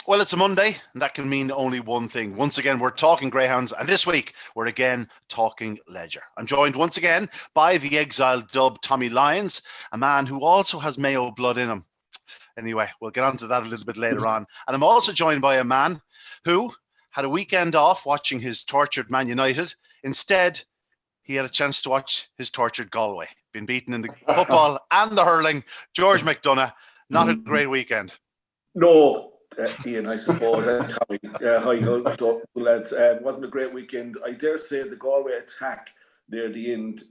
Well, it's a Monday, and that can mean only one thing. Once again, we're talking Greyhounds, and this week we're again talking Leisure. I'm joined once again by the exiled dub Tommy Lyons, a man who also has Mayo blood in him. Anyway, we'll get on to that a little bit later on. And I'm also joined by a man who had a weekend off watching his tortured Man United. Instead, he had a chance to watch his tortured Galway. Been beaten in the football and the hurling. George McDonagh, not a great weekend. No, Ian, I suppose. Tommy, hi, lads. It wasn't a great weekend. I dare say the Galway attack near the end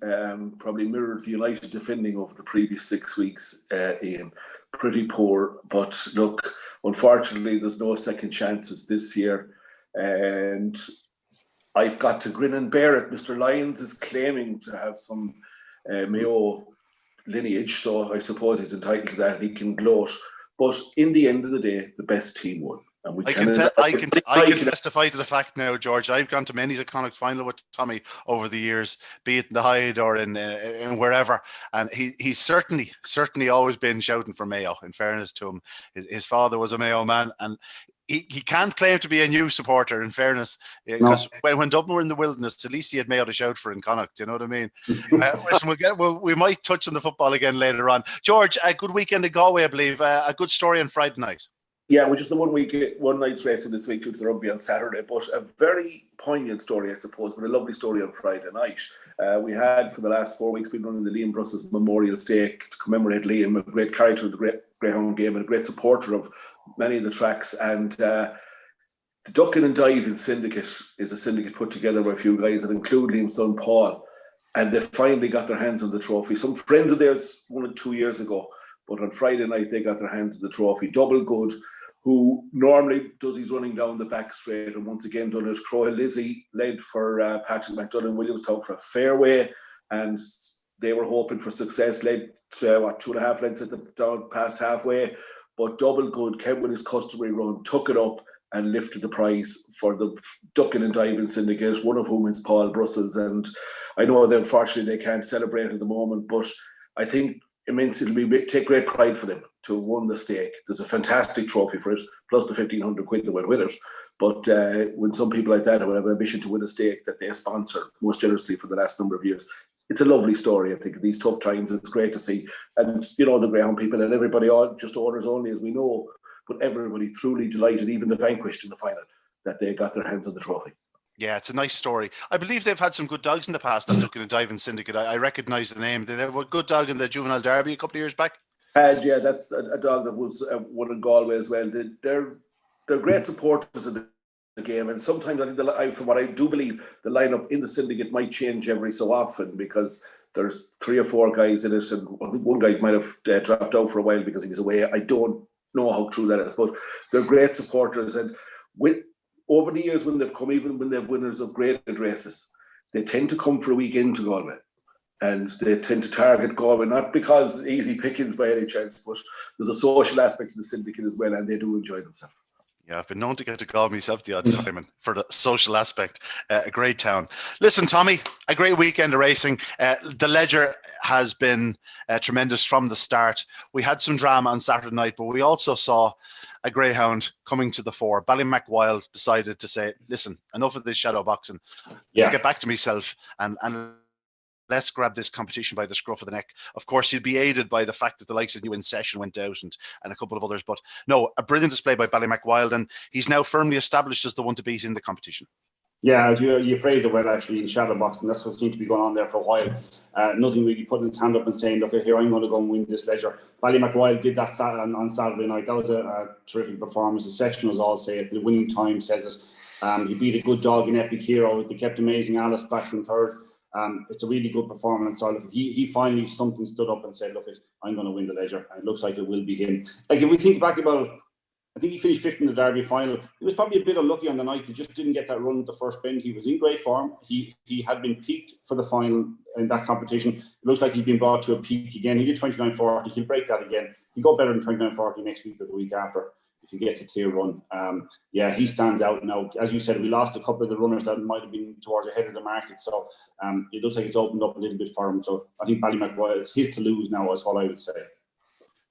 probably mirrored the United defending over the previous 6 weeks, Ian. Pretty poor, but look, unfortunately, there's no second chances this year. And I've got to grin and bear it. Mr. Lyons is claiming to have some Mayo lineage, so I suppose he's entitled to that. He can gloat. But in the end of the day, the best team won. And I can testify to the fact now, George. I've gone to many a Connacht final with Tommy over the years, be it in the Hyde or in wherever, and he's certainly always been shouting for Mayo. In fairness to him, his father was a Mayo man, and he can't claim to be a new supporter. In fairness, because when Dublin were in the wilderness, at least he had Mayo to shout for in Connacht. You know what I mean? We might touch on the football again later on. George, a good weekend in Galway, I believe. A good story on Friday night. Yeah, which is the one night's racing this week, due to the rugby on Saturday, but a very poignant story, I suppose, but a lovely story on Friday night. We had, for the last 4 weeks, been running the Liam Brussels Memorial Stake to commemorate Liam, a great character of the Greyhound game and a great supporter of many of the tracks. And the Ducking and Diving Syndicate is a syndicate put together by a few guys that include Liam's son Paul, and they finally got their hands on the trophy. Some friends of theirs won it 2 years ago, but on Friday night they got their hands on the trophy. Double Good, who normally does his running down the back straight, and once again done it. Crow Lizzie led for Patrick McDonagh and Williamstown for a fairway, and they were hoping for success. Led to 2.5 lengths at the down past halfway, but Double Good came with his customary run, took it up and lifted the prize for the Ducking and Diving Syndicate, one of whom is Paul Brussels. And I know that unfortunately they can't celebrate at the moment, but I think immensely take great pride for them to have won the stake. There's a fantastic trophy for it, plus the 1,500 quid that went with it. But when some people like that have ambition to win a stake that they sponsor most generously for the last number of years, it's a lovely story. I think in these tough times, it's great to see. And, you know, the Greyhound people and everybody, all just owners only, as we know, but everybody truly delighted, even the vanquished in the final, that they got their hands on the trophy. Yeah, it's a nice story. I believe they've had some good dogs in the past, that Ducking and Diving Syndicate. I recognise the name. They have a good dog in the Juvenile Derby a couple of years back. And yeah, that's a dog that was one in Galway as well. They're great supporters of the game, and sometimes I think from what I do believe, the lineup in the syndicate might change every so often because there's 3 or 4 guys in it, and I think one guy might have dropped out for a while because he was away. I don't know how true that is, but they're great supporters, and over the years when they've come, even when they're winners of graded races, they tend to come for a weekend to Galway. And they tend to target Galway, not because easy pickings by any chance, but there's a social aspect to the syndicate as well, and they do enjoy themselves. Yeah, I've been known to get to Galway myself the odd time, and for the social aspect, a great town. Listen, Tommy, a great weekend of racing. The Leisure has been tremendous from the start. We had some drama on Saturday night, but we also saw a Greyhound coming to the fore. Ballymac decided to say, listen, enough of this shadow boxing. Let's get back to myself and let's grab this competition by the scruff of the neck. Of course, he'd be aided by the fact that the likes of New In Session went out and a couple of others. But no, a brilliant display by Ballymac, and he's now firmly established as the one to beat in the competition. Yeah, as you phrased it well, actually, in shadow boxing, that's what seemed to be going on there for a while. Nothing really putting his hand up and saying, look, here, I'm going to go and win this Leisure. Ballymac did that on Saturday night. That was a terrific performance. The session was all say it. The winning time says it. He beat a good dog in Epic Hero. They kept Amazing Alice back in third. It's a really good performance. So he finally something stood up and said, look, I'm going to win the Leisure. And it looks like it will be him. Like, if we think back about, I think he finished 5th in the Derby final. He was probably a bit unlucky on the night. He just didn't get that run at the first bend. He was in great form. He had been peaked for the final in that competition. It looks like he's been brought to a peak again. He did 29.40. He'll break that again. He'll go better than 29.40 next week or the week after if he gets a clear run. He stands out now. As you said, we lost a couple of the runners that might have been towards the head of the market. So it looks like it's opened up a little bit for him. So I think Ballymac, it's his to lose now, is what I would say.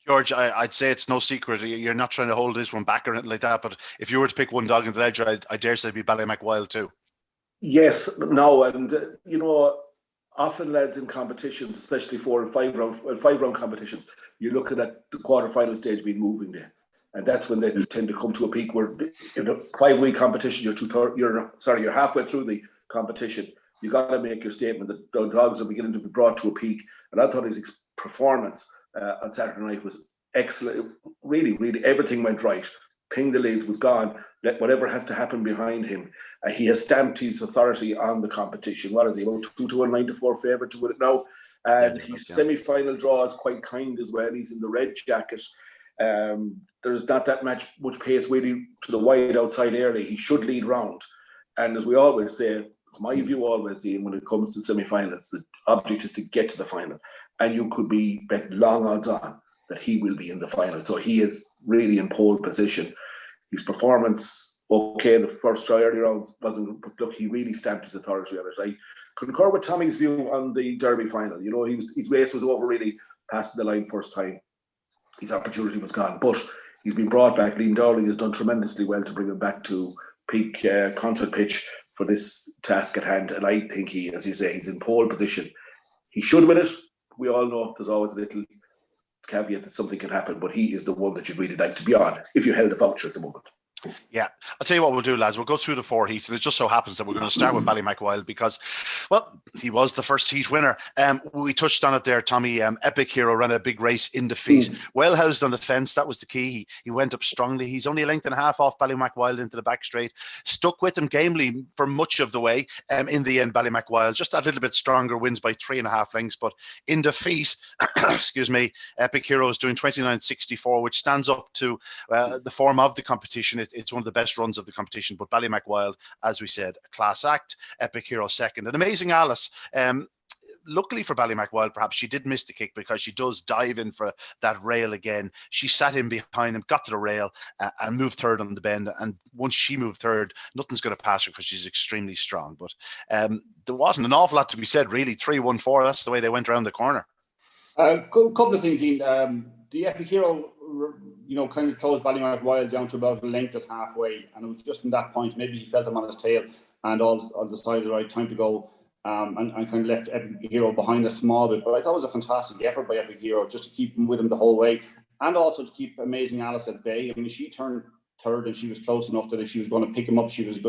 George, I'd say it's no secret. You're not trying to hold this one back or anything like that. But if you were to pick one dog in the ledger, I dare say it'd be Ballymacwild too. Yes, no, and often lads in competitions, especially 5 round competitions, you're looking at the quarter-final stage being moving there, and that's when they tend to come to a peak. Where in a 5-week competition, you're halfway through the competition. You got to make your statement that the dogs are beginning to be brought to a peak. And I thought his performance on Saturday night was excellent. Really, really, everything went right. Ping the leads was gone. Let whatever has to happen behind him. He has stamped his authority on the competition. What is he, about 2-1, 9-4 favourite to win it now? And his semi-final draw is quite kind as well. He's in the red jacket. There's not that much pace really to the wide outside area. He should lead round. And as we always say, it's my view always, Ian, when it comes to semi-finals, the object is to get to the final. And you could be bet long odds on that he will be in the final. So he is really in pole position. His performance, okay, the first try earlier on wasn't, but look, he really stamped his authority on it. I concur with Tommy's view on the Derby final. His race was over really passing the line first time. His opportunity was gone, but he's been brought back. Liam Dowling has done tremendously well to bring him back to peak concert pitch for this task at hand. And I think he, as you say, he's in pole position. He should win it. We all know there's always a little caveat that something can happen, but he is the one that you'd really like to be on if you held a voucher at the moment. Yeah, I'll tell you what we'll do, lads. We'll go through the 4 heats, and it just so happens that we're going to start with Ballymacwild because, well, he was the first heat winner. We touched on it there, Tommy. Epic Hero ran a big race in defeat. Well housed on the fence, that was the key. He went up strongly. He's only a length and a half off Ballymacwild into the back straight. Stuck with him gamely for much of the way. In the end, Ballymacwild just a little bit stronger, wins by 3.5 lengths. But in defeat, excuse me, Epic Hero is doing 29.64, which stands up to the form of the competition. It's one of the best runs of the competition, but Ballymacwild, as we said, a class act. Epic Hero second. And Amazing Alice, luckily for Ballymacwild, perhaps she did miss the kick because she does dive in for that rail again. She sat in behind him, got to the rail and moved third on the bend. And once she moved third, nothing's going to pass her because she's extremely strong. But there wasn't an awful lot to be said, really. 3-1-4, that's the way they went around the corner. Couple of things, Ian. The Epic Hero, kind of closed Ballymacwild down to about a length of halfway, and it was just from that point, maybe he felt him on his tail and all decided, right, time to go, and kind of left Epic Hero behind a small bit. But I thought it was a fantastic effort by Epic Hero just to keep him with him the whole way, and also to keep Amazing Alice at bay. I mean, she turned third, and she was close enough that if she was going to pick him up, she was,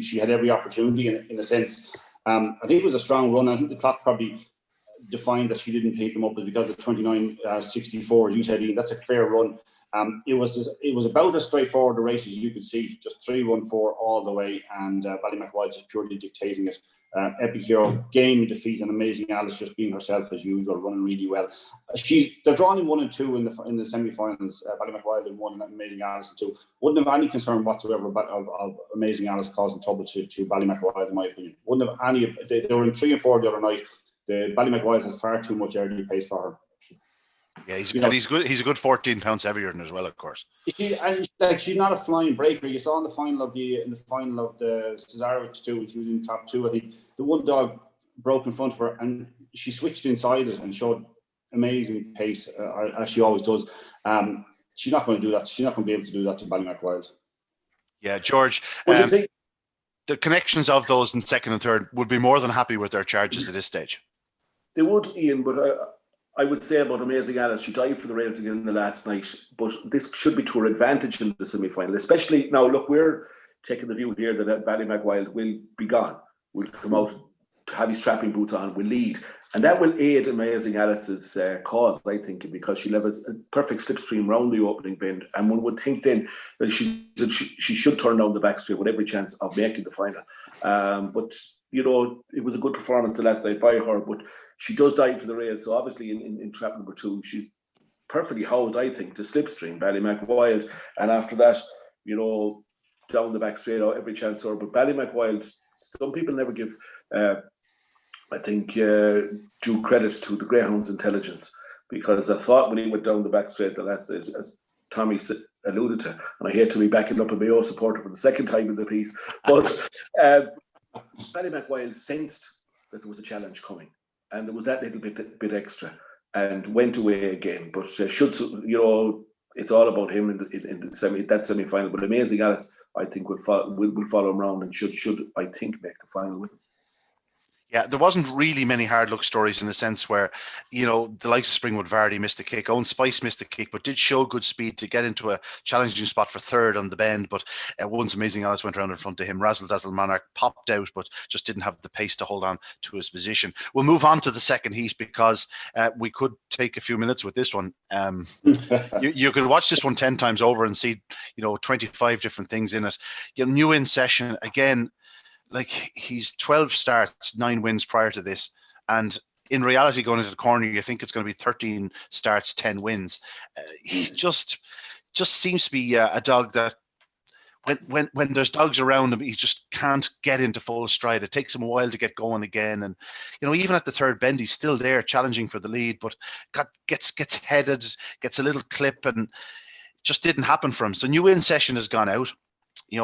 she had every opportunity in a sense. I think it was a strong run. I think the clock probably defined that she didn't pick him up because of 29.64. You said, Ian, that's a fair run. It was about as straightforward a race as you could see, just 3-1-4 all the way, and Ballymacwild just purely dictating it. Epic Hero game defeat, and Amazing Alice just being herself as usual, running really well. They're drawn in 1 and 2 in the semi-finals. Ballymacwild in 1 and Amazing Alice in 2. Wouldn't have any concern whatsoever of Amazing Alice causing trouble to Ballymacwild, in my opinion. Wouldn't have any. They were in 3 and 4 the other night. The Ballymacwild has far too much early pace for her. Yeah, he's good. He's a good 14 pounds heavier than her as well, of course. She's not a flying breaker. You saw in the final of the Cesarewitz too, when she was in trap 2. I think the one dog broke in front of her, and she switched inside it and showed amazing pace, as she always does. She's not going to do that. She's not going to be able to do that to Ballymacwild. Yeah, George. The connections of those in second and third would be more than happy with their charges at this stage. They would, Ian, but I would say about Amazing Alice, she dived for the rails again the last night, but this should be to her advantage in the semi-final, especially now. Look, we're taking the view here that Ballymacwild will be gone, will come out, have his trapping boots on, will lead, and that will aid Amazing Alice's cause, I think, because she'll have a perfect slipstream round the opening bend, and one would think then that she should turn down the back straight with every chance of making the final. But it was a good performance the last night by her, but she does dive for the rails. So obviously in trap number 2, she's perfectly housed, I think, to slipstream Ballymacwild, and after that, down the back straight out every chance her. But Ballymacwild, some people never give I think due credit to the Greyhound's intelligence, because I thought when he went down the back straight the last day, as Tommy alluded to, and I hate to be backing up a Mayo supporter for the second time in the piece, but Ballymacwild sensed that there was a challenge coming, and there was that little bit extra. and went away again. But should, it's all about him in that semi-final. But Amazing Alice, I think, will follow him around and should I think make the final with him. Yeah, there wasn't really many hard luck stories in the sense where, the likes of Springwood Vardy missed a kick, Owen Spice missed a kick, but did show good speed to get into a challenging spot for third on the bend. But once Amazing Alice went around in front of him, Razzle Dazzle Monarch popped out, but just didn't have the pace to hold on to his position. We'll move on to the second heat because we could take a few minutes with this one. You could watch this one 10 times over and see, 25 different things in it. New in session again. Like, he's 12 starts, 9 wins prior to this. And in reality, going into the corner, you think it's going to be 13 starts, 10 wins. He just seems to be a dog that when there's dogs around him, he just can't get into full stride. It takes him a while to get going again. And, even at the third bend, he's still there challenging for the lead, but gets headed, gets a little clip, and just didn't happen for him. So New in session has gone out.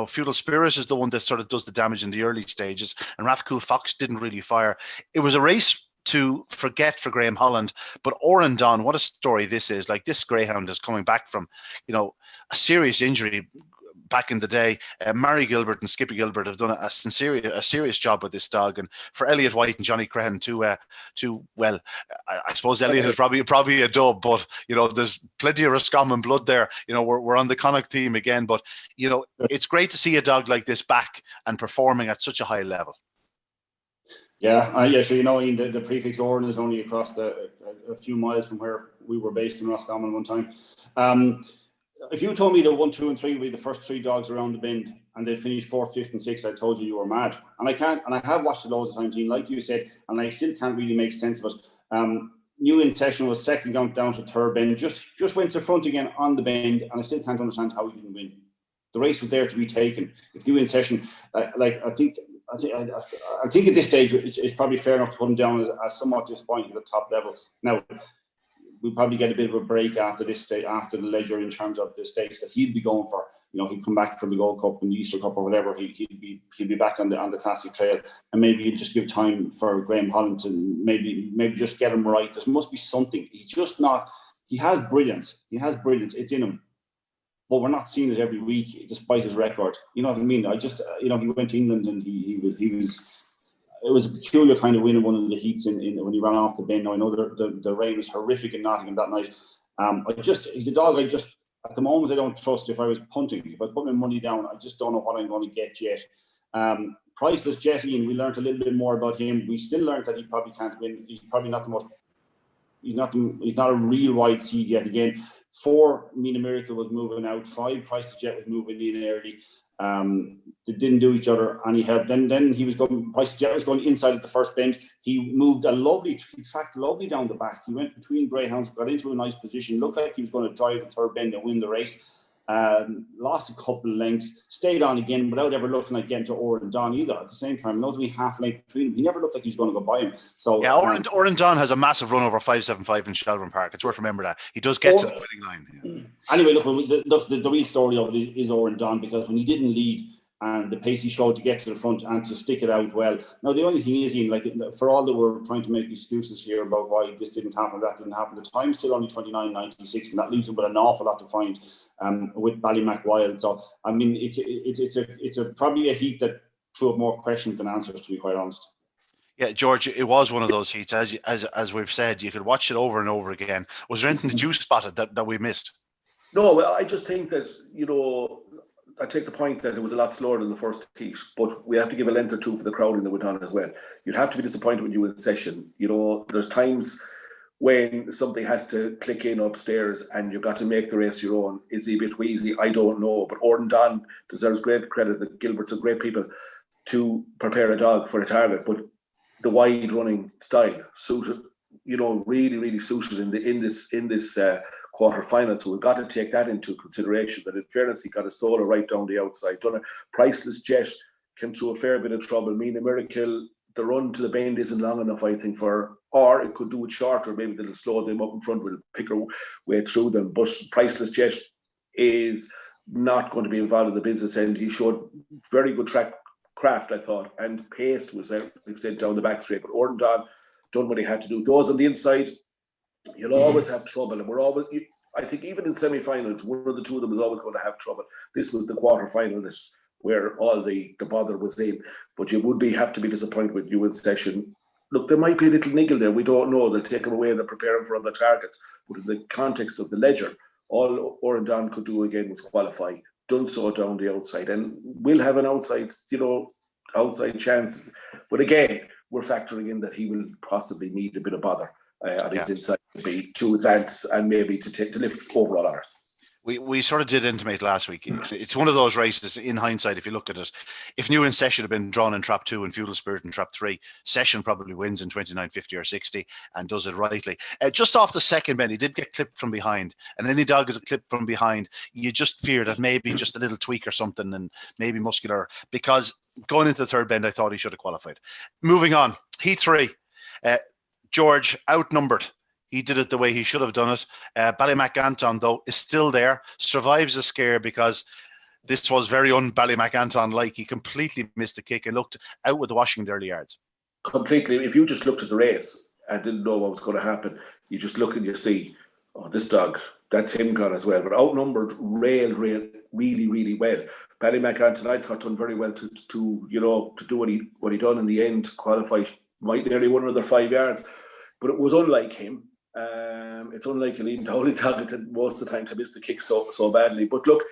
Feudal Spirit is the one that sort of does the damage in the early stages, and Rathcool Fox didn't really fire. It was a race to forget for Graham Holland, but Oran Don, what a story this is. Like, this Greyhound is coming back from, a serious injury back in the day. Mary Gilbert and Skippy Gilbert have done a serious job with this dog, and for Elliot White and Johnny Crehan well, I suppose Elliot is probably a dub, but there's plenty of Roscommon blood there. We're on the Connacht team again, but it's great to see a dog like this back and performing at such a high level. Yeah, so Ian, the prefix Oran is only across a few miles from where we were based in Roscommon one time. If you told me that 1, 2, and 3 would be the first 3 dogs around the bend and they finished 4th, 5th, and 6th, I told you were mad. And I have watched it loads of times, like you said, and I still can't really make sense of it. New in session was second down to third bend, just went to front again on the bend, and I still can't understand how he can win. The race was there to be taken. If New in session, I think at this stage it's probably fair enough to put him down as somewhat disappointing at the top level. Now, we'll probably get a bit of a break after this stage, after the Ledger, in terms of the stakes that he'd be going for. He'd come back from the Gold Cup and the Easter Cup or whatever. He'd be back on the classic trail, and maybe you'd just give time for Graham Holland to maybe just get him right. There must be something. He's just not. He has brilliance. It's in him, but we're not seeing it every week, despite his record. You know what I mean? He went to England and he was. It was a peculiar kind of win in one of the heats when he ran off the bend. Now, I know the rain was horrific in Nottingham that night. He's a dog at the moment I don't trust. If I was punting, if I was putting my money down, I just don't know what I'm going to get yet. Priceless Jetty, and we learned a little bit more about him. We still learned that he probably can't win. He's probably not the most. He's not a real wide seed yet. Again, 4 Mina Miracle was moving out. 5 Priceless Jet was moving in early. They didn't do each other any help. Then he was going. Price Jet was going inside at the first bend. He tracked lovely down the back. He went between Greyhounds, got into a nice position. Looked like he was going to drive the third bend and win the race. Lost a couple of lengths. Stayed on again without ever looking like getting to Oran Don either. At the same time, not only half length between them. He never looked like he was going to go by him. So yeah, Oran Don has a massive run over 5.75 in Shelburne Park. It's worth remembering that he does get to the winning line. Yeah. Anyway, look, the real story of it is Oran Don, because when he didn't lead and the pace he showed to get to the front and to stick it out well. Now, the only thing is, Ian, like, for all that we're trying to make excuses here about why this didn't happen, that didn't happen, the time's still only 29.96, and that leaves him with an awful lot to find with Ballymac Wild. So, I mean, it's probably a heat that threw up more questions than answers, to be quite honest. Yeah, George, it was one of those heats, as we've said, you could watch it over and over again. Was there anything that you spotted that we missed? No, well, I just think that, I take the point that it was a lot slower than the first heat, but we have to give a length or two for the crowding that went on as well. You'd have to be disappointed when you were in session. There's times when something has to click in upstairs and you've got to make the race your own. Is he a bit wheezy? I don't know. But Oran Don deserves great credit. That Gilbert's of great people to prepare a dog for a target, but the wide running style suited, really, really suited in this quarter final. So we've got to take that into consideration, that in fairness, he got a solo right down the outside. Done a Priceless Jet, came through a fair bit of trouble. Mina Miracle, the run to the bend isn't long enough, I think, or it could do it shorter. Maybe that'll slow them up in front, will pick her way through them. But Priceless Jet is not going to be involved in the business end. He showed very good track craft, I thought, and pace was extended down the back straight. But Oran Don done what he had to do. Those on the inside, You'll always have trouble, and I think even in semi-finals, one of the two of them is always going to have trouble. This was the quarter-final where all the bother was in, but you would have to be disappointed with you in session. Look, there might be a little niggle there. We don't know. They'll take them away and they're preparing for other targets. But in the context of the ledger, all Oran could do again was qualify. Done so down the outside, and we'll have an outside chance. But again, we're factoring in that he will possibly need a bit of bother on his inside to advance and maybe to lift overall honours. We sort of did intimate last week. It's one of those races, in hindsight, if you look at it, if New in Session had been drawn in Trap 2 and Feudal Spirit in Trap 3, Session probably wins in 29.50 or 60 and does it rightly. Just off the second bend, he did get clipped from behind. And any dog is a clip from behind, you just fear that maybe just a little tweak or something and maybe muscular. Because going into the third bend, I thought he should have qualified. Moving on, Heat 3. George outnumbered. He did it the way he should have done it. Ballymac Anton, though, is still there, survives the scare because this was very un-Ballymac Anton-like. He completely missed the kick and looked out with the washing in the early yards. Completely. If you just looked at the race and didn't know what was going to happen, you just look and you see, oh, this dog, that's him gone as well. But outnumbered, railed really, really well. Ballymac Anton, I thought, done very well to do what he done in the end, qualify, might nearly won another 5 yards. But it was unlike him. It's unlike Liam Dowling targeted most of the time to miss the kick so badly. But look,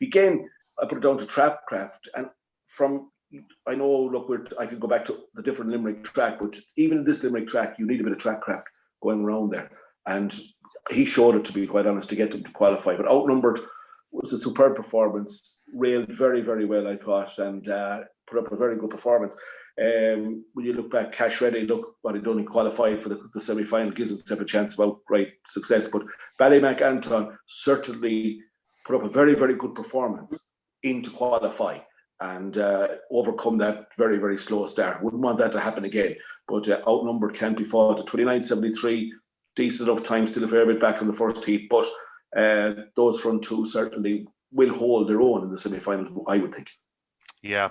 again, I put it down to trapcraft. And I know, I could go back to the different Limerick track, but even in this Limerick track, you need a bit of trapcraft going around there. And he showed it, to be quite honest, to get them to qualify. But outnumbered was a superb performance, railed very, very well, I thought, and put up a very good performance. When you look back, Cash Reddy, look what he done. He qualified for the semi-final, gives himself a chance of outright success. But Ballymac Anton certainly put up a very, very good performance to qualify and overcome that very, very slow start. Wouldn't want that to happen again. But outnumbered can't be fought. At 29.73, decent enough time, still a fair bit back in the first heat. But those front two certainly will hold their own in the semi-finals, I would think. Yeah.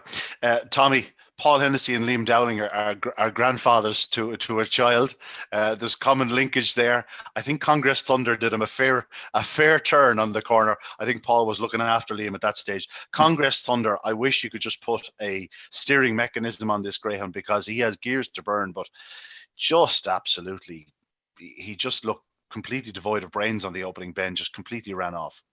Tommy, Paul Hennessy and Liam Dowling are grandfathers to a child. There's common linkage there. I think Congress Thunder did him a fair turn on the corner. I think Paul was looking after Liam at that stage. Congress Thunder, I wish you could just put a steering mechanism on this Greyhound because he has gears to burn, but just absolutely, he just looked completely devoid of brains on the opening bend, just completely ran off.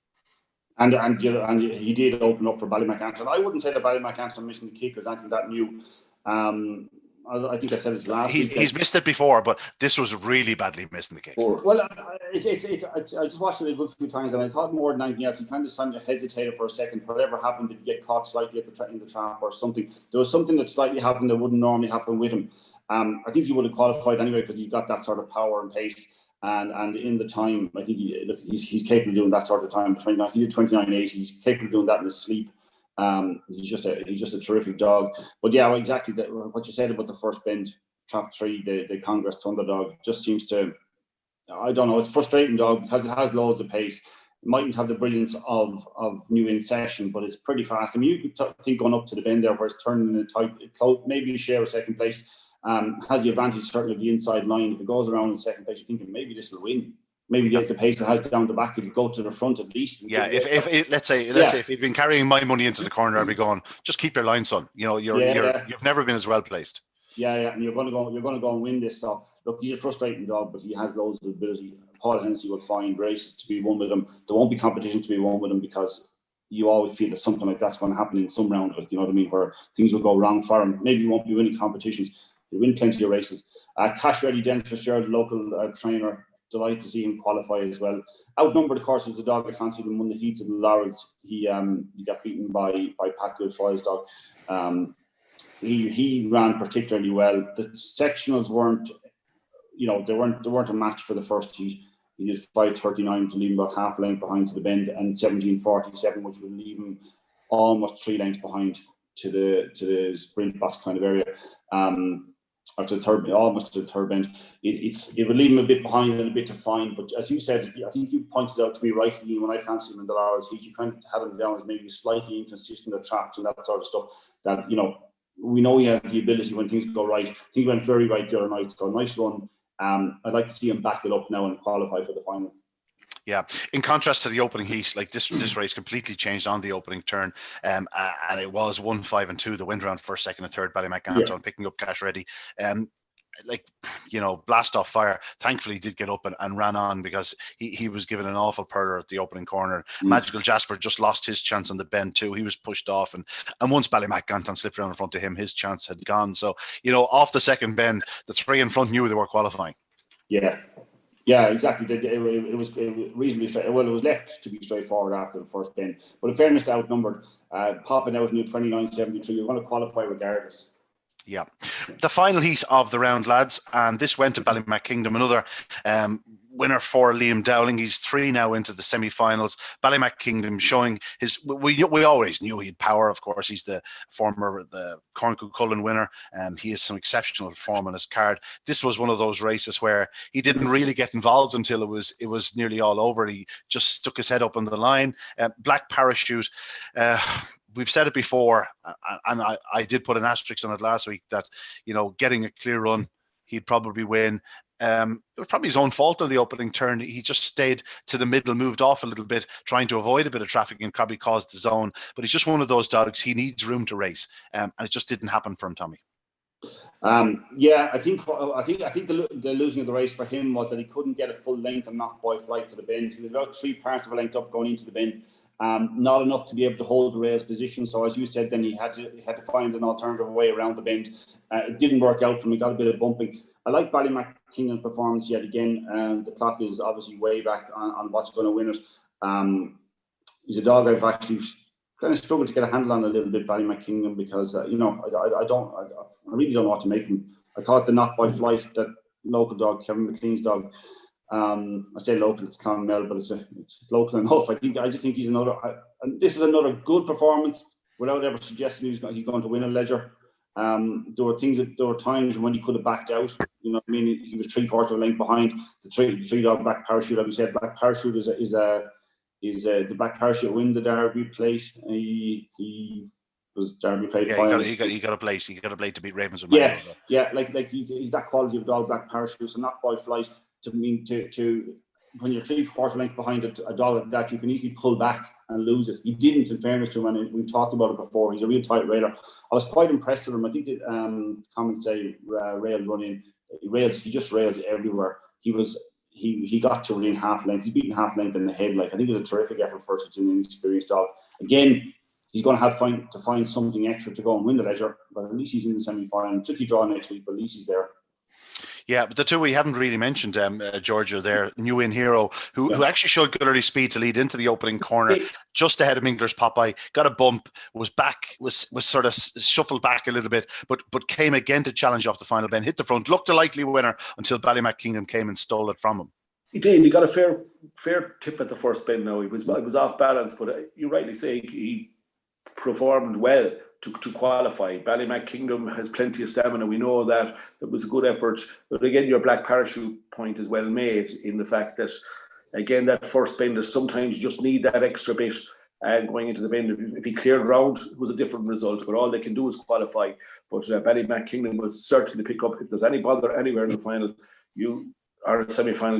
And he did open up for Ballymac Anton. I wouldn't say that Ballymac Anton missing the kick was anything that new. I think I said it last week. He's missed it before, but this was really badly missing the kick. Well, I just watched it a good few times, and I thought more than anything else, he kind of hesitated for a second. Whatever happened, did he get caught slightly in the trap or something? There was something that slightly happened that wouldn't normally happen with him. I think he would have qualified anyway because he's got that sort of power and pace. And in the time, I think he's capable of doing that sort of time. He did 29.80. He's capable of doing that in his sleep. He's just a terrific dog. But yeah, exactly what you said about the first bend, Trap 3, the Congress Thunder dog, just seems to, I don't know, it's a frustrating dog because it has loads of pace. It mightn't have the brilliance of New in Session, but it's pretty fast. I mean, you could think going up to the bend there where it's turning in a tight, maybe share a second place. Has the advantage certainly of the inside line. If it goes around in second place, you're thinking maybe this will win. Maybe the pace it has down the back, it'll go to the front at least. Yeah, if let's say if you'd been carrying my money into the corner, I'd be going, just keep your line, son. You know, you've never been as well placed. Yeah, and you're going to go and win this. So look, he's a frustrating dog, but he has loads of ability. Paul Hennessy will find races to be won with him. There won't be competition to be won with him because you always feel that something like that's going to happen in some round of it. You know what I mean? Where things will go wrong for him. Maybe he won't be winning competitions. He'll win plenty of races. Cash Ready, Dennis Fitzgerald, local trainer. Delighted to see him qualify as well. Outnumbered, of course, was the dog I fancied and won the heats of the Laurels. He got beaten by Pat Goodfriar's dog. He ran particularly well. The sectionals weren't, they weren't a match for the first heat. He did 5:39 to leave him about half a length behind to the bend, and 17:47, which would leave him almost 3 lengths behind to the sprint box kind of area. Or to the third, almost to the third bend. It would leave him a bit behind and a bit to find. But as you said, I think you pointed out to me rightly when I fancied him in the Laurels heat, you kind of had him down as maybe slightly inconsistent at traps and that sort of stuff. That we know he has the ability when things go right. He went very right the other night, so a nice run. I'd like to see him back it up now and qualify for the final. Yeah, in contrast to the opening heat, like this race completely changed on the opening turn, and it was 1, 5 and 2 the went around first, second and third. Ballymac picking up Cash Ready. Like, blast off fire thankfully did get up and ran on, because he was given an awful purder at the opening corner. Magical Jasper just lost his chance on the bend too. He was pushed off, and once Ballymac Ganton slipped around in front of him, his chance had gone. So off the second bend, the three in front knew they were qualifying. Yeah, exactly. It was reasonably straight. Well, it was left to be straightforward after the first bend, but in fairness, outnumbered, popping out in 29.73, you're going to qualify regardless. Yeah. The final heat of the round, lads, and this went to Ballymac Kingdom, another winner for Liam Dowling. He's 3 now into the semi-finals. Ballymac Kingdom showing his, we always knew he had power, of course. He's the Corncook Cullen winner. He has some exceptional form on his card. This was one of those races where he didn't really get involved until it was nearly all over. He just stuck his head up on the line. Black Parachute, we've said it before, and I did put an asterisk on it last week, that, getting a clear run, he'd probably win. It was probably his own fault on the opening turn. He just stayed to the middle, moved off a little bit, trying to avoid a bit of traffic, and probably caused his own. But he's just one of those dogs. He needs room to race, and it just didn't happen for him, Tommy. I think the losing of the race for him was that he couldn't get a full length and knock by flight to the bend. He was about 3 parts of a length up going into the bend. Not enough to be able to hold the rail's position. So as you said, then he had to find an alternative way around the bend. It didn't work out for him. He got a bit of bumping. I like Ballymac Kingdom's performance yet again. The clock is obviously way back on what's going to win it. He's a dog I've actually kind of struggled to get a handle on a little bit, Ballymac Kingdom, because I really don't know what to make him. I thought the knock by flight, that local dog, Kevin McLean's dog. I say local, it's Clonmel, but it's local enough. I just think he's another. And this was another good performance without ever suggesting he's going to win a Ledger. There were times when he could have backed out. He was 3/4 of a length behind the three dog Black Parachute. Like we said, Black Parachute is the Black Parachute win the Derby plate. He was Derby plate. Yeah, he got a plate. He got a plate to beat Ravens. Like he's that quality of dog, Black Parachute. So not by flight. To when you're 3/4 length behind a dog like that, you can easily pull back and lose it. He didn't, in fairness to him, and we've talked about it before. He's a real tight railer. I was quite impressed with him. I think comments say rail running. He just rails everywhere. He got to within half length. He's beaten half length in the head. I think it was a terrific effort for such an inexperienced dog. Again, he's going to have to find something extra to go and win the Ledger, but at least he's in the semi-final. Tricky draw next week, but at least he's there. Yeah, but the two we haven't really mentioned, Georgia, their new in hero, who actually showed good early speed to lead into the opening corner, just ahead of Mingler's Popeye, got a bump, was sort of shuffled back a little bit, but came again to challenge off the final bend, hit the front, looked a likely winner until Ballymac Kingdom came and stole it from him. He did. He got a fair tip at the first bend. Now he was off balance, but you rightly say he performed well to qualify. Ballymac Kingdom has plenty of stamina. We know that it was a good effort. But again, your Black Parachute point is well made in the fact that, again, that first bend, sometimes you just need that extra bit going into the bend. If he cleared round, it was a different result. But all they can do is qualify. But Ballymac Kingdom will certainly pick up. If there's any bother anywhere in the final, or semi-final,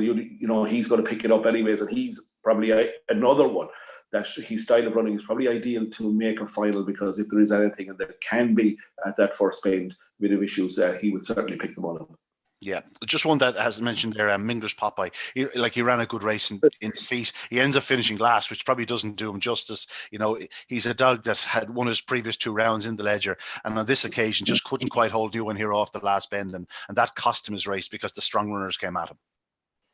he's going to pick it up anyways. And he's probably another one that his style of running is probably ideal to make a final, because if there is anything, and there can be at that first bend, bit of issues, he would certainly pick them all up. Yeah, just one that has mentioned there, Mingler's Popeye. He ran a good race in feet. He ends up finishing last, which probably doesn't do him justice. He's a dog that had won his previous 2 rounds in the Ledger, and on this occasion just couldn't quite hold New One Hero off the last bend, and that cost him his race because the strong runners came at him.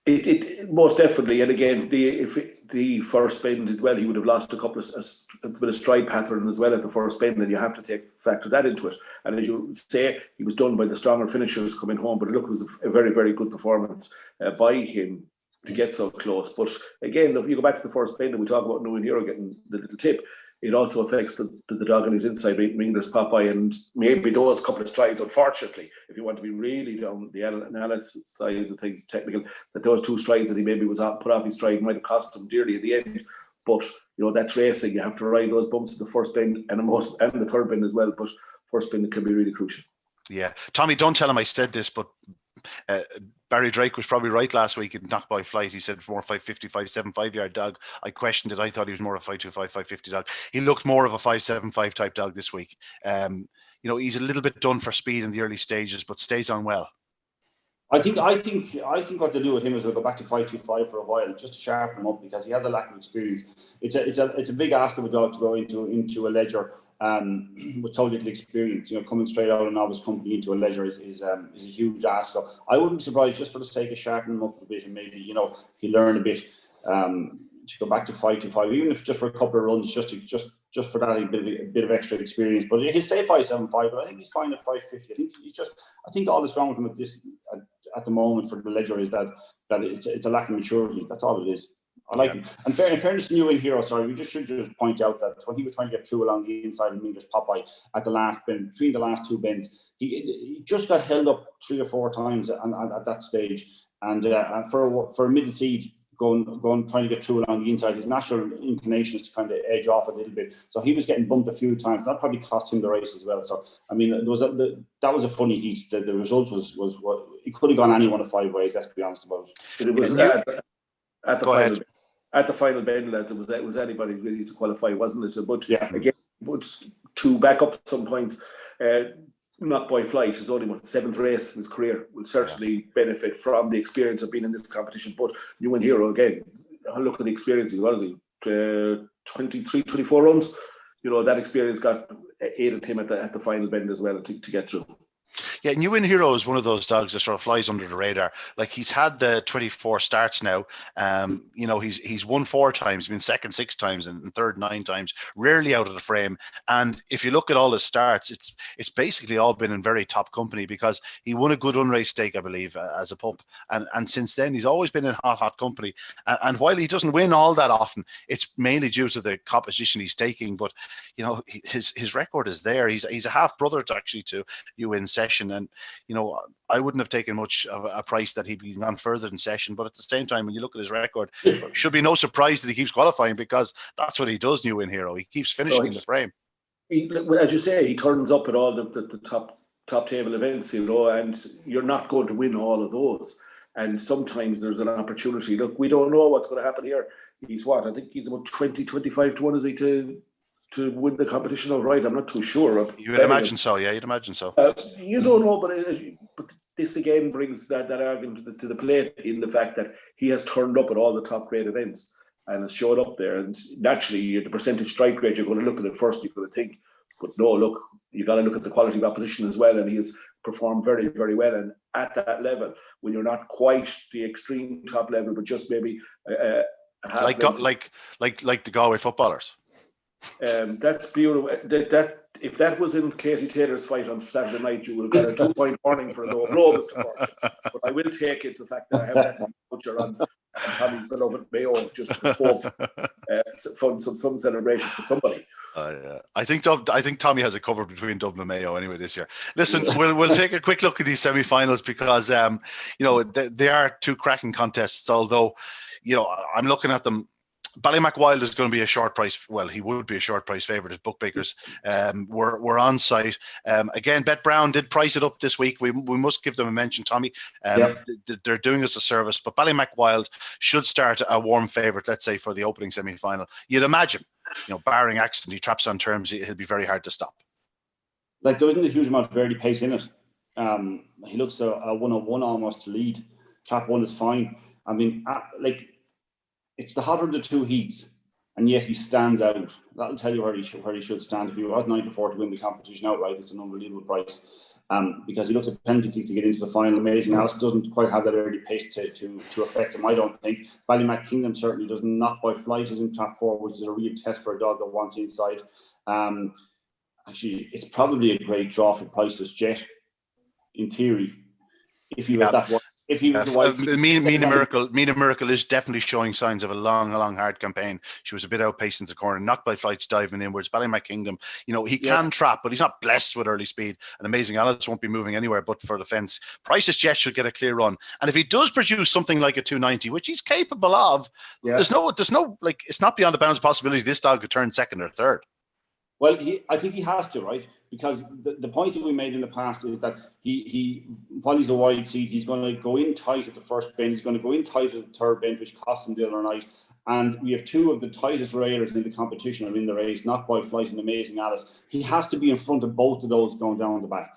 It most definitely, and again, if the first bend as well, he would have lost a couple of stride pattern as well at the first bend, and you have to factor that into it. And as you say, he was done by the stronger finishers coming home, but it was a very, very good performance by him to get so close. But again, if you go back to the first bend and we talk about New One Hero getting the little tip, it also affects the dog on his inside, Mingler's Popeye, and maybe those couple of strides, unfortunately, if you want to be really down the analysis side of the things, technical, that those 2 strides that he maybe was put off his stride might have cost him dearly at the end. But, that's racing. You have to ride those bumps at the first bend and the third bend as well. But first bend can be really crucial. Yeah. Tommy, don't tell him I said this, but Barry Drake was probably right last week in Knock by Flight. He said more 550, 575 yard dog. I questioned it. I thought he was more of a 525, 550 dog. He looked more of a 575 type dog this week. He's a little bit done for speed in the early stages, but stays on well. I think what they'll do with him is they'll go back to 525 for a while, just to sharpen him up, because he has a lack of experience. It's a big ask of a dog to go into a ledger with so little experience. Coming straight out of a novice company into a ledger is a huge ask. So I wouldn't be surprised, just for the sake of sharpening him up a bit, and maybe he'll learn a bit to go back to 525, even if just for a couple of runs, just for that a bit of extra experience. But he'll stay 575, but I think he's fine at 550. I think all that's wrong with him at the moment for the ledger is that it's a lack of maturity. That's all it is. I like him. And in fairness to New In Hero, we should just point out that when he was trying to get through along the inside of Mingus Popeye at the last bend, between the last two bends, he just got held up 3 or 4 times at that stage. And for a middle seed, going trying to get through along the inside, his natural inclination is to kind of edge off a little bit. So he was getting bumped a few times. That probably cost him the race as well. So I mean, that was a funny heat. The result was what it could have gone any one of 5 ways. Let's be honest about it. It was at the final bend, lads. It was anybody really to qualify, wasn't it? But again, to back up some points. Not by Flight, his only 7th race in his career, will certainly benefit from the experience of being in this competition. But New In Hero, again, look at the experience. What is he? 23, 24 runs. That experience aided him at the final bend as well to get through. Yeah, New In Hero is one of those dogs that sort of flies under the radar. Like, he's had the 24 starts now. He's won 4 times, been second 6 times, and third 9 times. Rarely out of the frame. And if you look at all his starts, it's basically all been in very top company, because he won a good unraced stake, I believe, as a pup. And since then, he's always been in hot company. And while he doesn't win all that often, it's mainly due to the competition he's taking. But his record is there. He's a half brother to you in Session, and I wouldn't have taken much of a price that he'd be gone further than Session, but at the same time, when you look at his record, it should be no surprise that he keeps qualifying, because that's what he does. New In Hero, he keeps finishing in the frame. As you say, he turns up at all the top table events, and you're not going to win all of those. And sometimes there's an opportunity. Look, we don't know what's going to happen here. He's I think he's about 20, 25 to 1, is he, to win the competition outright? I'm not too sure. You would imagine so, yeah. You'd imagine so. You don't know, but this again brings that argument to the plate, in the fact that he has turned up at all the top grade events and has showed up there. And naturally, the percentage strike rate, you're going to look at it first. You're going to think, but no, look, you got to look at the quality of opposition as well. And he has performed very, very well. And at that level, when you're not quite the extreme top level, but just maybe like the Galway footballers. That's beautiful. That if that was in Katie Taylor's fight on Saturday night, you would have got a 2-point warning for a low blow, Mr. Fortune. But I will take it, the fact that I have that culture on Tommy's beloved Mayo, just to hope some celebration for somebody. I think Tommy has it covered between Dublin and Mayo anyway this year. Listen, we'll take a quick look at these semi-finals, because they are 2 cracking contests. Although I'm looking at them. Ballymac is going to be a short price. Well, he would be a short price favourite if bookmakers were on site. Again, Bet Brown did price it up this week. We must give them a mention, Tommy. They're doing us a service, but Ballymac should start a warm favourite, let's say, for the opening semi-final. You'd imagine, barring accident, he traps on terms, he'll be very hard to stop. Like, there isn't a huge amount of early pace in it. He looks a 1-on-1 almost to lead. Trap 1 is fine. I mean, it's the hotter of the 2 heats, and yet he stands out. That'll tell you where he should stand. If he was 9-4 to win the competition outright, it's an unbelievable price, because he looks a penalty kick to get into the final. Amazing Alice doesn't quite have that early pace to affect him, I don't think. Ballymac Kingdom certainly does not. By Flight is in trap 4, which is a real test for a dog that wants inside. Actually, it's probably a great draw for Priceless Jet, in theory, if he was that one. If he was Mina Miracle is definitely showing signs of a long, hard campaign. She was a bit outpaced into the corner. Knocked by Flight's diving inwards. Ballymac Kingdom, he can trap, but he's not blessed with early speed. And Amazing Alice won't be moving anywhere but for the fence. Price's Jet should get a clear run. And if he does produce something like a 290, which he's capable of, there's no it's not beyond the bounds of possibility this dog could turn second or third. Well, I think he has to, right? Because the points that we made in the past is that he while he's a wide seat, he's going to go in tight at the first bend. He's going to go in tight at the third bend, which cost him the other night. And we have two of the tightest railers in the competition are in the race, Not By Flight and Amazing Alice. He has to be in front of both of those going down the back.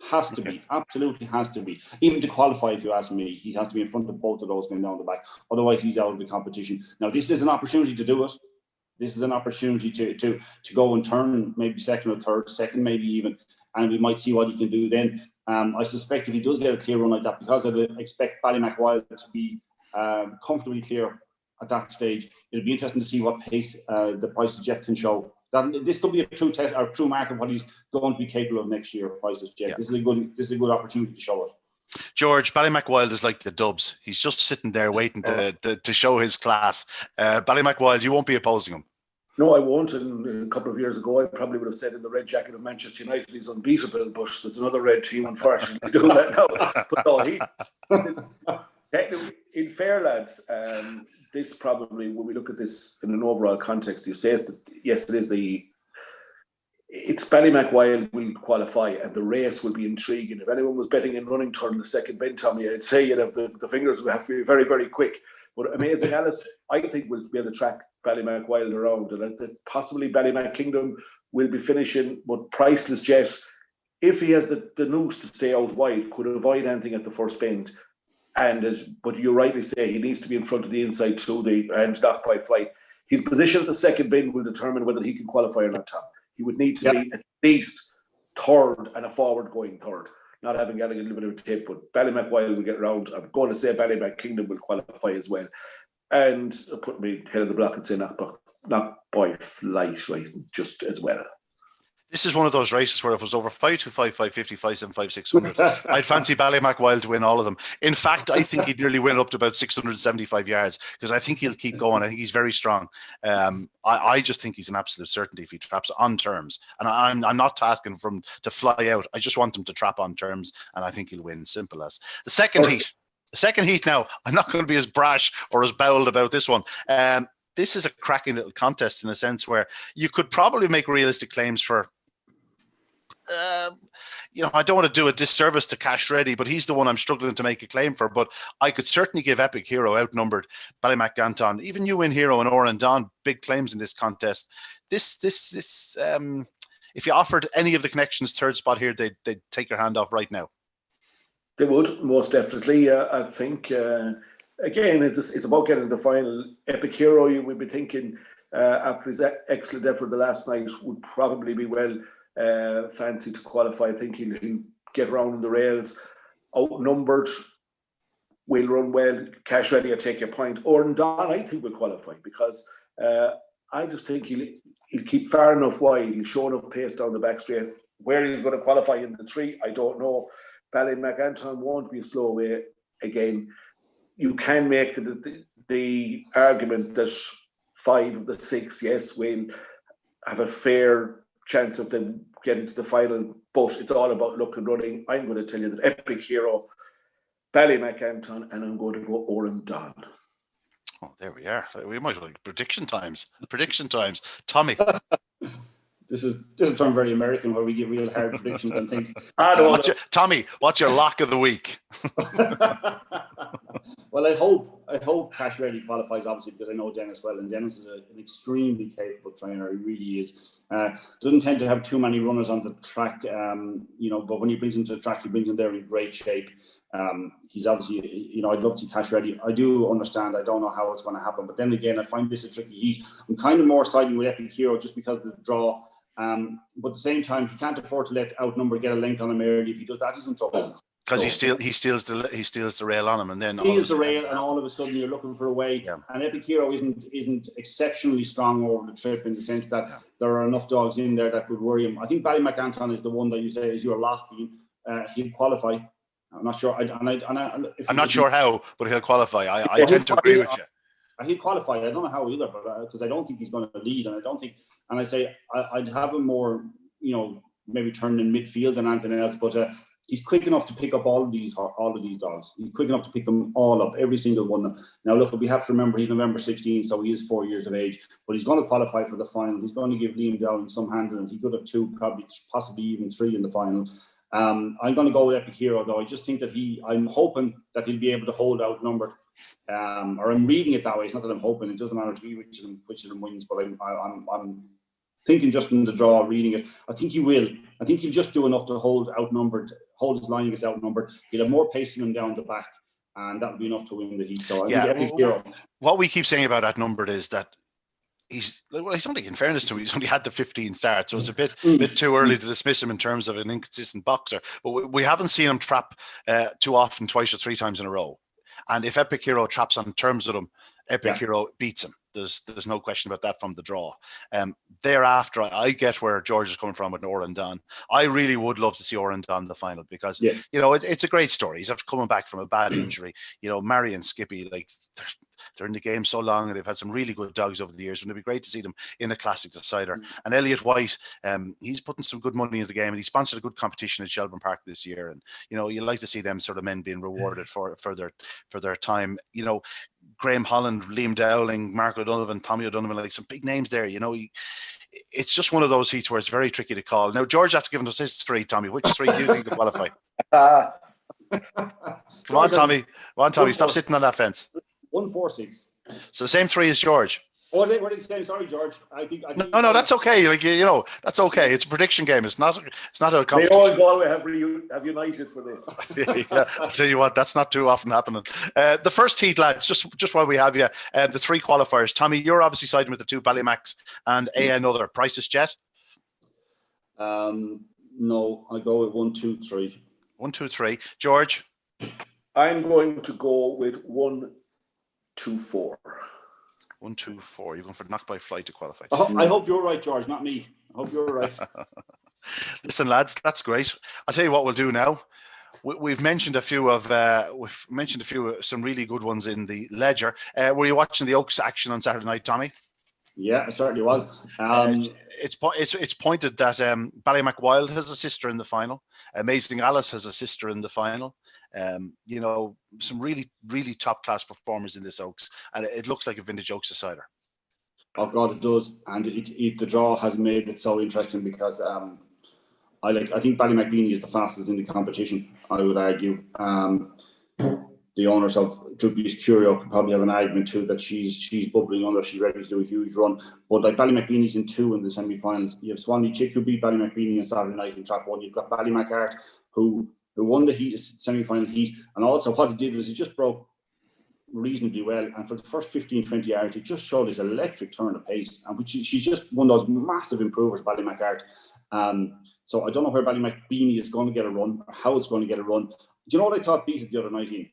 Has to be, absolutely has to be. Even to qualify, if you ask me, he has to be in front of both of those going down the back. Otherwise, he's out of the competition. Now, this is an opportunity to do it. This is an opportunity to go and turn maybe second or third, second maybe even, and we might see what he can do then. I suspect if he does get a clear run like that, because I would expect Ballymac to be comfortably clear at that stage, it'll be interesting to see what pace the Price of Jet can show. This could be a true test or true mark of what he's going to be capable of next year. Price of Jet. Yeah. This is a good opportunity to show it. George, Ballymac Wild is like the Dubs. He's just sitting there waiting to show his class. Ballymac Wild, you won't be opposing him. No, I won't. And a couple of years ago, I probably would have said in the red jacket of Manchester United, he's unbeatable, but there's another red team, unfortunately, doing that now. But no, technically, in fair, lads, this probably, when we look at this in an overall context, you say that, yes, it's Ballymac Wild will qualify and the race will be intriguing. If anyone was betting in running turn the second bend, Tommy, I'd say you'd have the fingers would have to be very, very quick. But Amazing Alice, I think, will be able to track Ballymac Wild around, and possibly Ballymac Kingdom will be finishing, but Priceless Jet, if he has the noose to stay out wide, could avoid anything at the first bend. But you rightly say he needs to be in front of the inside through the Not By Flight. His position at the second bend will determine whether he can qualify or not, Tom. He would need to be at least third and a forward-going third, not having got a little bit of a tip. But Ballymac Wild will get round. I'm going to say Ballymac Kingdom will qualify as well. And put me head of the block and say Not By Flight, right, just as well. This is one of those races where if it was over 5-2, 5-5, 50, 5-7, 5-600, I'd fancy Ballymac Wild to win all of them. In fact, I think he'd nearly win up to about 675 yards because I think he'll keep going. I think he's very strong. I just think he's an absolute certainty if he traps on terms. And I'm not asking for him to fly out. I just want him to trap on terms, and I think he'll win. Simple as. The second heat now, I'm not going to be as brash or as bowled about this one. This is a cracking little contest in a sense where you could probably make realistic claims for I don't want to do a disservice to Cash Ready, but he's the one I'm struggling to make a claim for. But I could certainly give Epic Hero outnumbered Ballymac Ganton. Even You Win Hero and Oran Don, big claims in this contest. This if you offered any of the connections third spot here, they'd take your hand off right now. They would, most definitely. I think, again, it's about getting the final. Epic Hero, you would be thinking, after his excellent effort the last night, would probably be well fancy to qualify. I think he'll get around in the rails. Outnumbered, will run well. Cash Ready, I take your point. Oran Don, I think, will qualify because I just think he'll keep far enough wide. He'll show enough pace down the back straight. Where he's going to qualify in the three, I don't know. Ballymac Anton won't be a slow way. Again, you can make the argument that 5 of the 6, yes, will have a fair chance of them getting to the final, but it's all about luck and running. I'm going to tell you that Epic Hero, Ballymac Anton, and I'm going to go Oran Don. Oh, there we are. We might have prediction times. Tommy. This is turned very American where we give real hard predictions and things. Tommy, what's your lock of the week? Well, I hope Cash Ready qualifies, obviously, because I know Dennis well, and Dennis is an extremely capable trainer. He really is. Doesn't tend to have too many runners on the track, but when he brings them to the track, he brings them there in great shape. He's obviously, I'd love to see Cash Ready. I do understand. I don't know how it's going to happen, but then again, I find this a tricky heat. I'm kind of more siding with Epic Hero just because of the draw. But at the same time, he can't afford to let Outnumber get a length on him early. If he does that, he's in trouble. Because he steals the rail on him, and then steals the rail, and all of a sudden you're looking for a way. Yeah. And Epic Hero isn't exceptionally strong over the trip in the sense that there are enough dogs in there that would worry him. I think Ballymac Anton is the one that you say is your lock. He'll qualify. I'm not sure. I'm not sure how, but he'll qualify. I tend to agree with you. He'll qualify. I don't know how either, but because I don't think he's going to lead, and I don't think. And I say I'd have him more, maybe turning in midfield than anything else. But he's quick enough to pick up all of these dogs. He's quick enough to pick them all up, every single one of them. Now, look, we have to remember he's November 16, so he is 4 years of age, but he's going to qualify for the final. He's going to give Liam Dowling some handling. He could have 2, probably, possibly even 3 in the final. I'm going to go with Epic Hero, though. I just think that I'm hoping that he'll be able to hold outnumbered. Or I'm reading it that way. It's not that I'm hoping. It doesn't matter to me which of them wins, but I'm thinking just from the draw, reading it, I think he will. I think he'll just do enough to hold his line against outnumbered. He'll have more pace in him down the back, and that'll be enough to win the heat. So I think Epic Hero. What we keep saying about outnumbered is that he's only, in fairness to him, he's only had the 15 starts, so it's a bit too early to dismiss him in terms of an inconsistent boxer. But we haven't seen him trap too often, 2 or 3 times in a row. And if Epic Hero traps on terms with him, Epic Hero beats him. There's no question about that from the draw. Thereafter, I get where George is coming from with Oran Don. I really would love to see Oran Don in the final because, it's a great story. He's after coming back from a bad injury. Mary and Skippy, like, they're in the game so long, and they've had some really good dogs over the years. And it'd be great to see them in a classic decider. And Elliot White, he's putting some good money into the game, and he sponsored a good competition at Shelburne Park this year. And you like to see them sort of men being rewarded for their time. Graham Holland, Liam Dowling, Mark O'Donovan, Tommy O'Donovan, like some big names there. It's just one of those heats where it's very tricky to call. Now, George, after giving us his 3, Tommy, which 3 do you think will qualify? Come on, Tommy. Stop sitting on that fence. 1, 4, 6. So the same 3 as George. Oh, they were the same. Sorry, George. I think no, that's okay. Like, that's okay. It's a prediction game. It's not a competition. They all Galway have united for this. Yeah, I'll tell you what, that's not too often happening. The first heat, lads, just while we have you, the 3 qualifiers. Tommy, you're obviously siding with the 2 Ballymacks and another. Price's Jet? No, I go with 1, 2, 3. 1, 2, 3. George? I'm going to go with 1, 2, 4. 1, 2, 4. You're going for knock by flight to qualify. I hope you're right, George, not me. I hope you're right. Listen, lads, that's great. I'll tell you what we'll do now. We've mentioned a few of some really good ones in the ledger. Were you watching the Oaks action on Saturday night, Tommy? Yeah, I certainly was. It's pointed that Ballymac Wild has a sister in the final. Amazing Alice has a sister in the final. Some really, really top class performers in this Oaks, and it looks like a vintage Oaks decider. Oh God, it does, and the draw has made it so interesting because I think Ballymacbeanie is the fastest in the competition. I would argue. The owners of Droopy's Curio could probably have an argument too that she's bubbling under. She's ready to do a huge run. But like Ballymacbeanie's in 2 in the semi-finals. You have Swanley Chick who beat Ballymacbeanie on Saturday night in Trap 1. You've got Ballymac Art who won the semi-final heat. And also what he did was he just broke reasonably well. And for the first 15-20 yards, he just showed his electric turn of pace. And which she's just one of those massive improvers, Ballymac Art. So I don't know where Ballymacbeanie is going to get a run or how it's going to get a run. Do you know what I thought beat it the other night, Ian?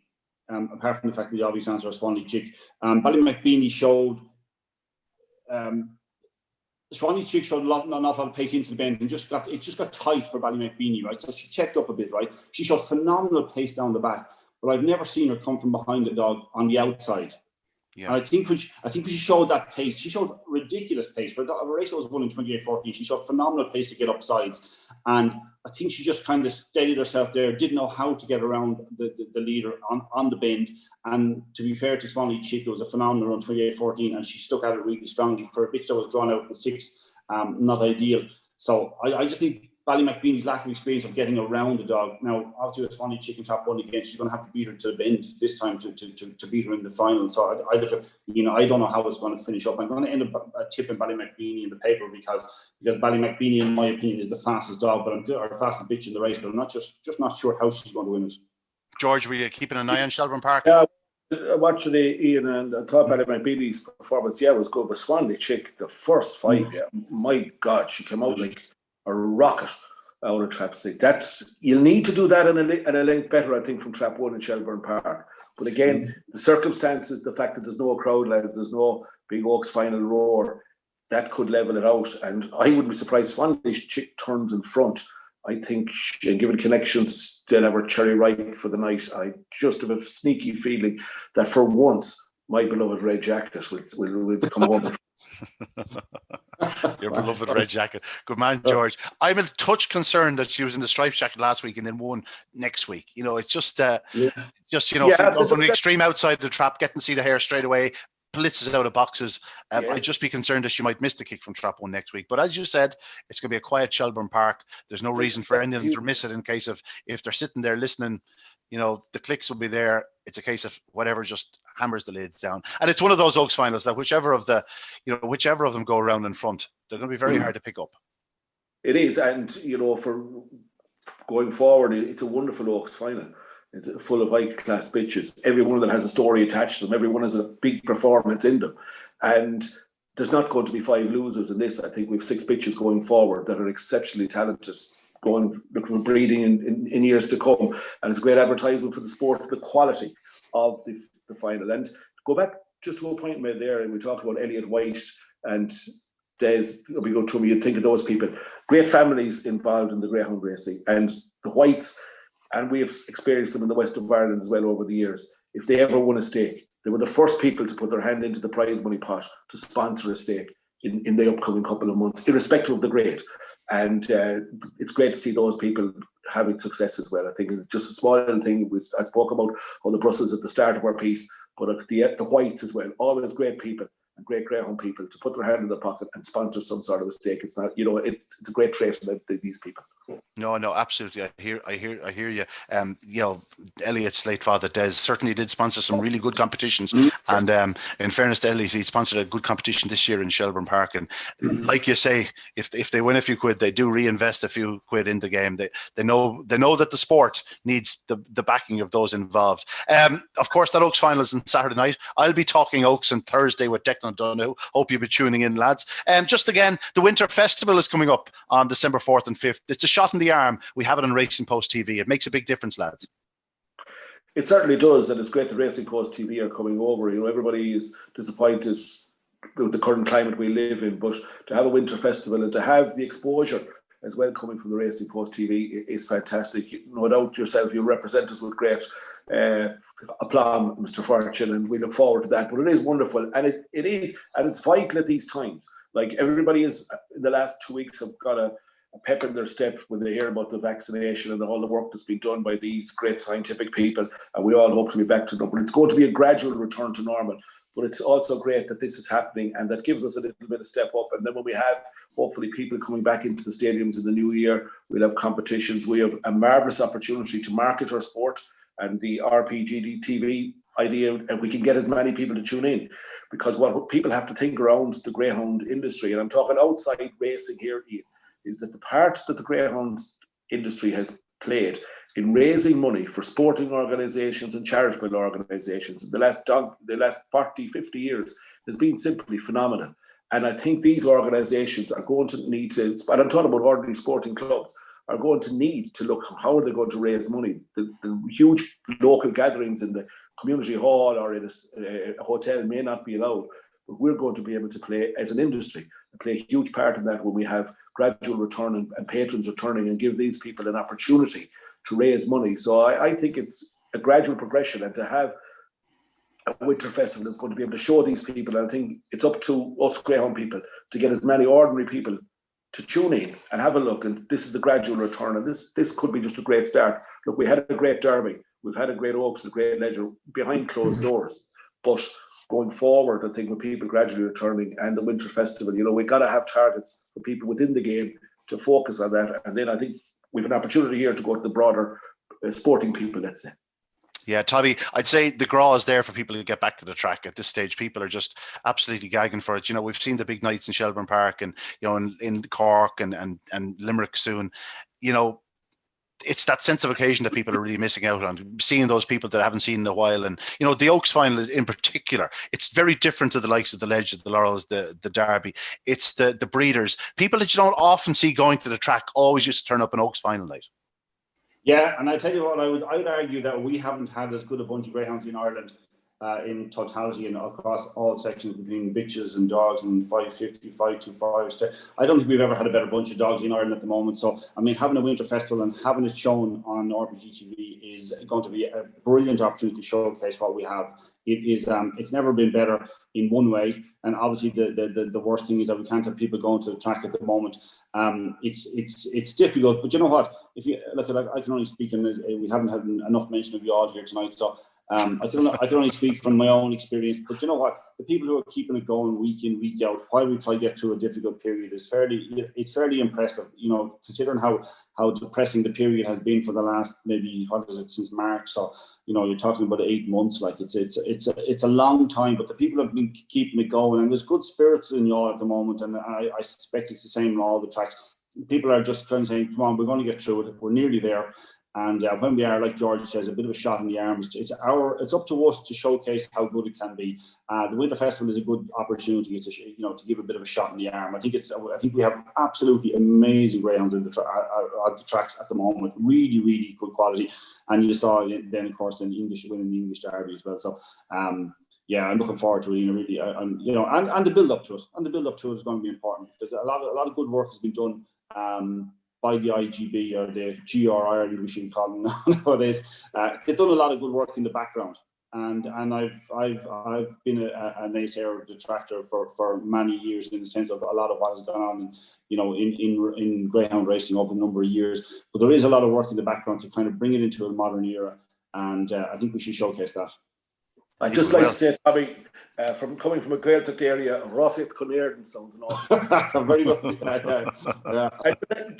Apart from the fact that the obvious answer is Swanley Chick. Ballymacbeanie showed Swanley Chick showed not a lot of pace into the bend and it just got tight for Ballymacbeanie, right? So she checked up a bit, right? She showed phenomenal pace down the back, but I've never seen her come from behind the dog on the outside. Yeah. And I think when she showed that pace, she showed ridiculous pace. For a race that was won in 28-14, she showed phenomenal pace to get up sides. And I think she just kind of steadied herself there, didn't know how to get around the leader on the bend. And to be fair to Swanley Chick, it was a phenomenal run 28-14, and she stuck at it really strongly for a bitch that was drawn out in 6th. Not ideal. So I just think Ballymacbeanie's lack of experience of getting around the dog. Now, obviously, with Swanley Chick in Trap 1 again, she's going to have to beat her to the bend this time to beat her in the final. So I don't know how it's going to finish up. I'm going to end up tipping Ballymacbeanie in the paper because Ballymacbeanie, in my opinion, is the fastest dog, or fastest bitch in the race. But I'm just not sure how she's going to win it. George, were you keeping an eye on Shelburne Park? Yeah, watching Ian, and I thought Ballymacbeanie's performance, was good. But Swanley Chick, the first fight, my God, she came out like a rocket out of Trap 6. You'll need to do that in a link better, I think, from Trap 1 in Shelburne Park. But again, the circumstances, the fact that there's no crowd, lads, there's no Big Oaks final roar, that could level it out. And I wouldn't be surprised Swanley Chick turns in front. I think, given connections, they'll have her cherry ripe for the night. I just have a sneaky feeling that for once, my beloved Red Jacket will come home. Your beloved red jacket. Good man, George. I'm a touch concerned that she was in the striped jacket last week and then one next week. It's just from the extreme outside the trap, getting to see the hair straight away, blitzes out of boxes. Yes. I'd just be concerned that she might miss the kick from trap one next week. But as you said, it's going to be a quiet Shelburne Park. There's no reason for any of them to miss it in case of if they're sitting there listening. The clicks will be there. It's a case of whatever just hammers the lids down. And it's one of those Oaks finals that whichever of them go around in front, they're going to be very hard to pick up. It is. And, for going forward, it's a wonderful Oaks final. It's full of high-class bitches. Every one of them has a story attached to them. Every one has a big performance in them. And there's not going to be 5 losers in this. I think we've 6 bitches going forward that are exceptionally talented, looking for breeding in years to come. And it's great advertisement for the sport, the quality of the final. And go back just to a point made there, and we talk about Elliot White and Des, we go through, you'd think of those people. Great families involved in the Greyhound racing. And the Whites, and we have experienced them in the west of Ireland as well over the years, if they ever won a stake, they were the first people to put their hand into the prize money pot to sponsor a stake in the upcoming couple of months, irrespective of the grade. And it's great to see those people having success as well. I think it's just a small little thing. I spoke about all the Brussels at the start of our piece, but the Whites as well, always great people and great Greyhound people to put their hand in their pocket and sponsor some sort of a stake. It's not, it's a great trait of these people. No, absolutely. I hear you. Elliot's late father, Des, certainly did sponsor some really good competitions. And in fairness to Elliot, he sponsored a good competition this year in Shelburne Park. And like you say, if they win a few quid, they do reinvest a few quid in the game. They know that the sport needs the backing of those involved. Of course, that Oaks final is on Saturday night. I'll be talking Oaks on Thursday with Declan Donoghue. Hope you'll be tuning in, lads. Just again, the Winter Festival is coming up on December 4th and 5th. It's a shot in the arm. We have it on Racing Post TV. It makes a big difference, lads. It certainly does, and it's great that Racing Post TV are coming over. Everybody is disappointed with the current climate we live in, but to have a winter festival and to have the exposure as well coming from the Racing Post TV is fantastic. No doubt yourself, you represent us with great aplomb, Mr. Fortune, and we look forward to that. But it is wonderful, and it is, and it's vital at these times. Like everybody is, in the last 2 weeks, have got a pep in their step when they hear about the vaccination and all the work that's been done by these great scientific people, and we all hope to be back to normal. It's going to be a gradual return to normal, but it's also great that this is happening, and that gives us a little bit of step up. And then when we have, hopefully, people coming back into the stadiums in the new year, we'll have competitions. We have a marvellous opportunity to market our sport, and the RPGD TV idea, and we can get as many people to tune in, because what people have to think around the Greyhound industry, and I'm talking outside racing here, Ian, is that the parts that the Greyhound industry has played in raising money for sporting organisations and charitable organisations in the last 40, 50 years has been simply phenomenal. And I think these organisations are going to need to, and I'm talking about ordinary sporting clubs, are going to need to look how are they going to raise money. The huge local gatherings in the community hall or in a hotel may not be allowed, but we're going to be able to play as an industry and play a huge part in that when we have gradual return and patrons returning, and give these people an opportunity to raise money. So I think it's a gradual progression, and to have a winter festival is going to be able to show these people. And I think it's up to us Greyhound people to get as many ordinary people to tune in and have a look. And this is the gradual return, and this could be just a great start. Look, we had a great Derby, we've had a great Oaks, a great Ledger behind closed doors, but going forward, I think with people gradually returning and the Winter Festival, we got to have targets for people within the game to focus on that. And then I think we have an opportunity here to go to the broader sporting people, let's say. Yeah, Tommy, I'd say the graw is there for people to get back to the track at this stage. People are just absolutely gagging for it. We've seen the big nights in Shelburne Park and, in Cork and Limerick soon. It's that sense of occasion that people are really missing out on, seeing those people that I haven't seen in a while. And, the Oaks final in particular, it's very different to the likes of the Ledge, the Laurels, the Derby. It's the breeders. People that you don't often see going to the track always used to turn up an Oaks final night. Yeah, and I tell you what, I would argue that we haven't had as good a bunch of greyhounds in Ireland in totality and across all sections between bitches and dogs and 550, 525. I don't think we've ever had a better bunch of dogs in Ireland at the moment. So, having a winter festival and having it shown on RPG TV is going to be a brilliant opportunity to showcase what we have it's never been better in one way. And obviously the worst thing is that we can't have people going to the track at the moment. It's difficult, but you know what? If you look at, I can only speak, and we haven't had enough mention of you all here tonight, so I can only speak from my own experience. But you know what? The people who are keeping it going week in, week out, while we try to get through a difficult period, it's fairly impressive. You know, considering how depressing the period has been for the last, maybe, what is it, since March. So you know, you're talking about 8 months. Like it's a long time, but the people have been keeping it going, and there's good spirits in y'all at the moment, and I suspect it's the same in all the tracks. People are just kind of saying, come on, we're going to get through it. We're nearly there. And when we are, like George says, a bit of a shot in the arm, it's up to us to showcase how good it can be. The Winter Festival is a good opportunity to give a bit of a shot in the arm. I think we have absolutely amazing greyhounds on the tracks at the moment. Really, really good quality. And you saw it then, of course, winning the English Derby as well. So yeah, I'm looking forward to it. Really, and the build up to it. And the build up to it is going to be important, because a lot of good work has been done by the IGB, or the GR Ireland, we should call them nowadays. They've done a lot of good work in the background, and I've been a naysayer, detractor for many years, in the sense of a lot of what has gone on, in greyhound racing over a number of years. But there is a lot of work in the background to kind of bring it into a modern era, and I think we should showcase that. I'd just like to say, Tommy, from coming from a Gaeltacht area, Rossett Conairden sounds an awful. Very good. Yeah.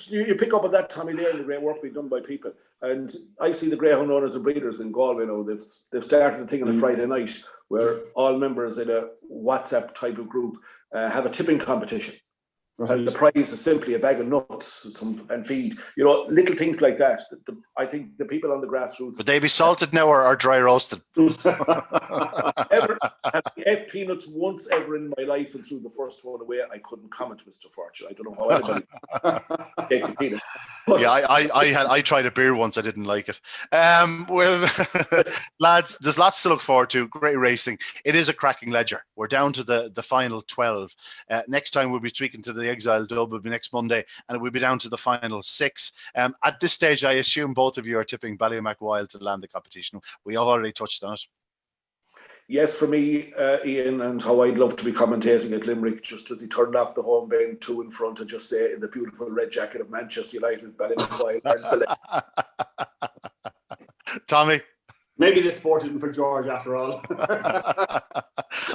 You pick up on that, Tommy, there, the great work being done by people. And I see the greyhound owners and breeders in Galway now. They've started a thing on a Friday night where all members in a WhatsApp type of group have a tipping competition. Right. And the prize is simply a bag of nuts and feed. Little things like that. I think the people on the grassroots. Would they be salted now or dry roasted? Have ate peanuts once ever in my life, and threw the first one away. I couldn't comment, Mr. Fortune. I don't know how anybody ate the peanuts. Yeah, I tried a beer once. I didn't like it. Well, lads, there's lots to look forward to. Great racing. It is a cracking ledger. We're down to the final 12. Next time we'll be speaking to the Exile Dub. Will be next Monday, and we'll be down to the final 6. At this stage, I assume both of you are tipping Ballymac Wild to land the competition. We already touched on it. Yes, for me, Ian, and how I'd love to be commentating at Limerick, just as he turned off the home bend 2 in front, and just say, in the beautiful red jacket of Manchester United, Ballymac Wild. Tommy? Maybe this sport isn't for George after all.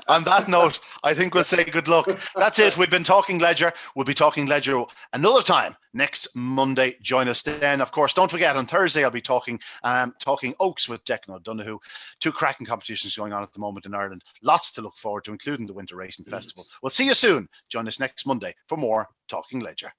On that note, I think we'll say good luck. That's it. We've been talking Ledger. We'll be talking Ledger another time next Monday. Join us then. Of course, don't forget, on Thursday I'll be talking Oaks with Declan O'Donoghue. 2 cracking competitions going on at the moment in Ireland. Lots to look forward to, including the Winter Racing Festival. We'll see you soon. Join us next Monday for more Talking Ledger.